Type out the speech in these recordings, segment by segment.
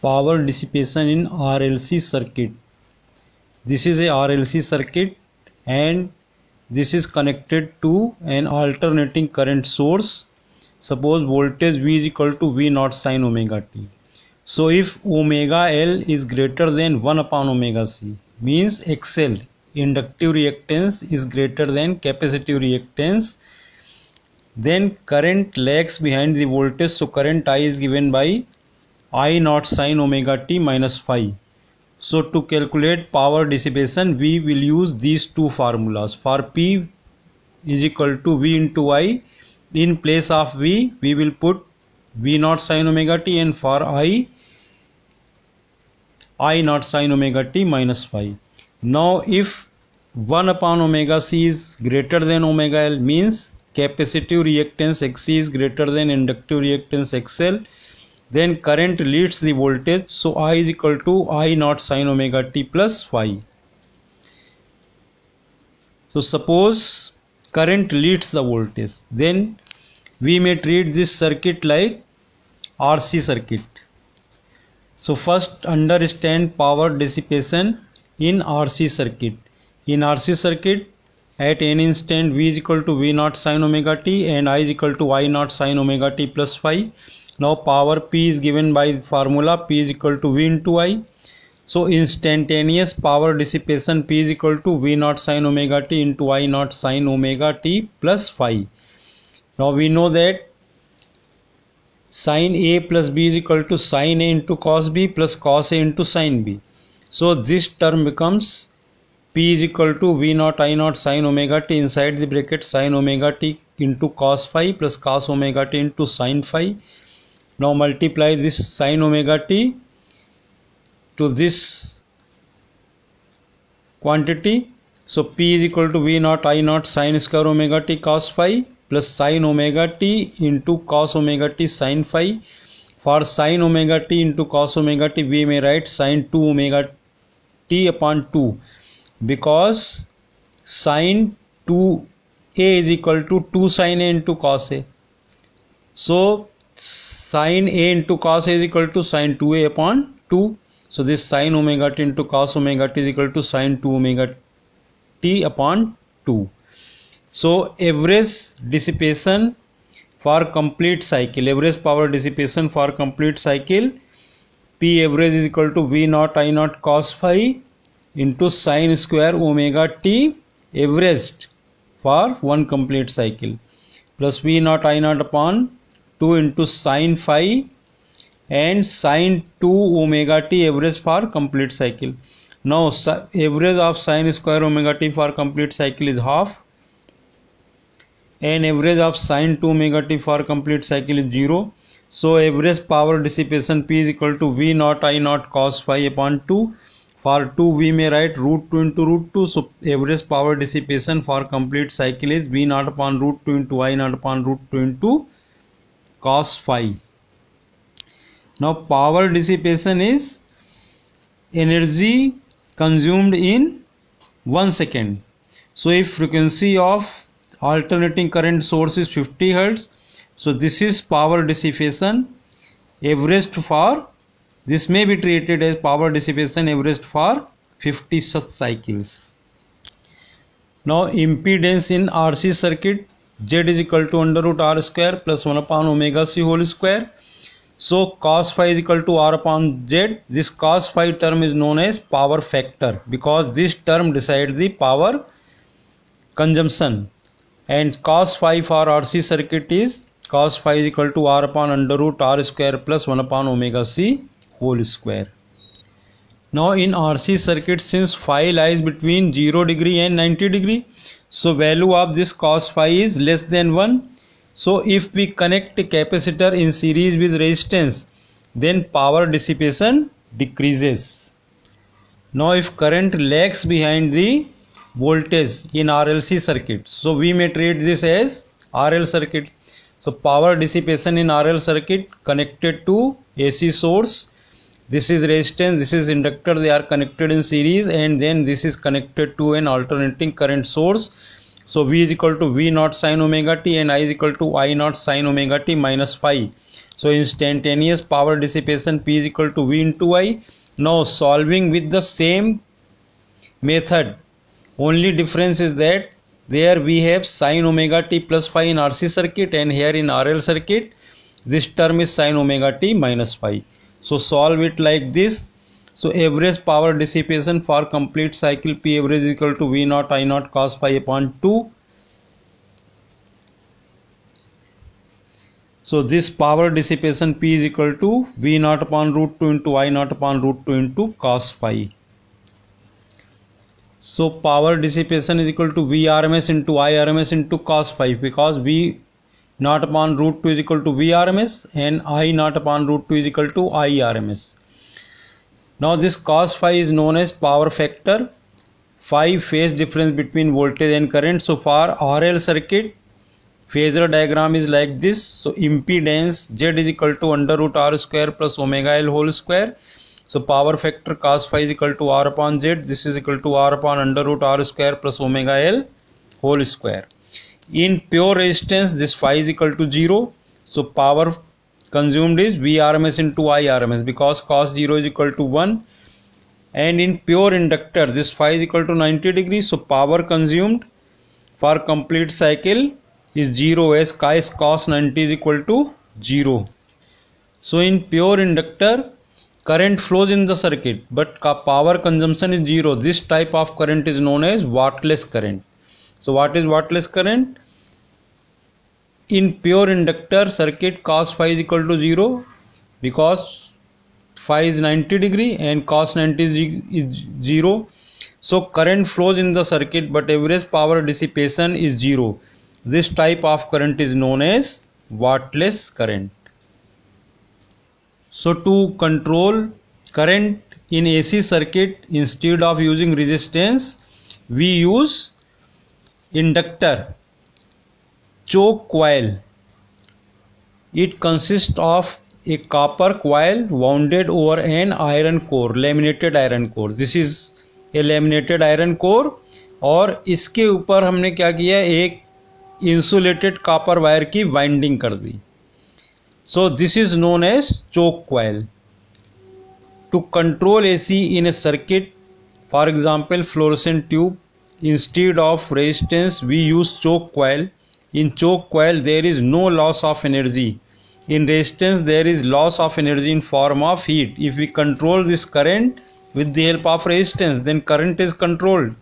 power dissipation in RLC circuit. This is a RLC circuit and this is connected to an alternating current source. Suppose voltage V is equal to V naught sin omega t. So if omega L is greater than 1 upon omega C, means XL, inductive reactance, is greater than capacitive reactance, then current lags behind the voltage. So current I is given by I naught sin omega t minus phi. So to calculate power dissipation, we will use these two formulas. For P is equal to V into I, in place of V, we will put V naught sin omega t, and for I naught sin omega t minus phi. Now if 1 upon omega C is greater than omega L, means capacitive reactance XC is greater than inductive reactance XL, then current leads the voltage. So I is equal to I naught sin omega t plus phi. So suppose current leads the voltage, then we may treat this circuit like RC circuit. So first understand power dissipation in RC circuit. In RC circuit, at any instant V is equal to V naught sin omega t and I is equal to I naught sin omega t plus phi. Now power P is given by the formula P is equal to V into I. So instantaneous power dissipation P is equal to V naught sin omega t into I naught sin omega t plus phi. Now we know that sin A plus B is equal to sin A into cos B plus cos A into sin B. So this term becomes P is equal to V naught I naught sin omega t inside the bracket sin omega t into cos phi plus cos omega t into sin phi. Now multiply this sin omega t to this quantity. So P is equal to V naught I naught sin square omega t cos phi plus sin omega t into cos omega t sin phi. For sin omega t into cos omega t, we may write sin 2 omega t upon 2, because sin 2a is equal to 2 sin a into cos a. So sin a into cos a is equal to sin 2a upon 2. So this sin omega t into cos omega t is equal to sin 2 omega t upon 2. So average dissipation for complete cycle, average power dissipation for complete cycle, P average is equal to V naught I naught cos phi into sin square omega t averaged for one complete cycle plus V naught I naught upon 2 into sin phi and sin 2 omega t average for complete cycle. Now average of sin square omega t for complete cycle is half, and average of sin 2 omega t for complete cycle is 0. So average power dissipation P is equal to V naught I naught cos phi upon 2. For 2 we may write root 2 into root 2. So average power dissipation for complete cycle is V naught upon root 2 into I naught upon root 2 into cos phi. Now power dissipation is energy consumed in 1 second. So if frequency of alternating current source is 50 Hz, so this is power dissipation averaged for, this may be treated as power dissipation averaged for 50 such cycles. Now impedance in RC circuit, Z is equal to under root R square plus 1 upon omega C whole square. So cos phi is equal to R upon Z. This cos phi term is known as power factor, because this term decides the power consumption, and cos phi for RC circuit is cos phi is equal to R upon under root R square plus 1 upon omega C whole square. Now in RC circuit, since phi lies between 0 degree and 90 degree, so value of this cos phi is less than 1. So if we connect a capacitor in series with resistance, then power dissipation decreases. Now if current lags behind the voltage in RLC circuit, so we may treat this as RL circuit. So power dissipation in RL circuit connected to AC source, this is resistance, this is inductor, they are connected in series, and then this is connected to an alternating current source. So V is equal to V naught sin omega t and I is equal to I naught sin omega t minus phi. So instantaneous power dissipation P is equal to V into I. Now solving with the same method, only difference is that there we have sin omega t plus phi in RC circuit, and here in RL circuit this term is sin omega t minus phi. So solve it like this. So average power dissipation for complete cycle P average is equal to V naught I naught cos phi upon 2. So this power dissipation P is equal to V naught upon root 2 into I naught upon root 2 into cos phi. So power dissipation is equal to V RMS into I RMS into cos phi, because V naught upon root 2 is equal to V RMS and I naught upon root 2 is equal to I RMS. Now this cos phi is known as power factor, phi phase difference between voltage and current. So for RL circuit, phasor diagram is like this. So impedance Z is equal to under root R square plus omega L whole square. So power factor cos phi is equal to R upon Z. This is equal to R upon under root R square plus omega L whole square. In pure resistance, this phi is equal to 0. So power consumed is V RMS into I RMS, because cos 0 is equal to 1. And in pure inductor, this phi is equal to 90 degrees. So power consumed for complete cycle is 0, as cos 90 is equal to 0. So in pure inductor, current flows in the circuit, but power consumption is 0. This type of current is known as wattless current. So what is wattless current? In pure inductor circuit, cos phi is equal to 0, because phi is 90 degree and cos 90 is 0. So current flows in the circuit, but average power dissipation is 0. This type of current is known as wattless current. So to control current in AC circuit, instead of using resistance, we use inductor, choke coil. It consists of a copper coil wounded over an iron core, laminated iron core. This is a laminated iron core, और इसके ऊपर हमने क्या किया, एक insulated copper wire की winding कर दी. So this is known as choke coil. To control AC in a circuit, for example fluorescent tube, instead of resistance we use choke coil. In choke coil there is no loss of energy. In resistance there is loss of energy in form of heat. If we control this current with the help of resistance, then current is controlled,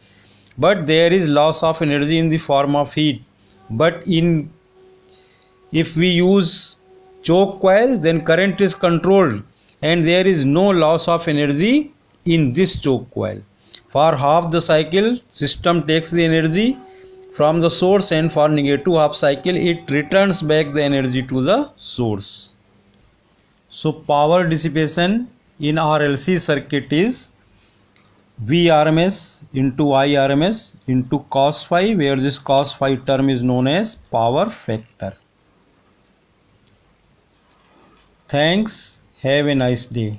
but there is loss of energy in the form of heat. But if we use choke coil, then current is controlled and there is no loss of energy in this choke coil. For half the cycle, system takes the energy from the source, and for negative half cycle it returns back the energy to the source. So power dissipation in RLC circuit is V RMS into I RMS into cos phi, where this cos phi term is known as power factor. Thanks. Have a nice day.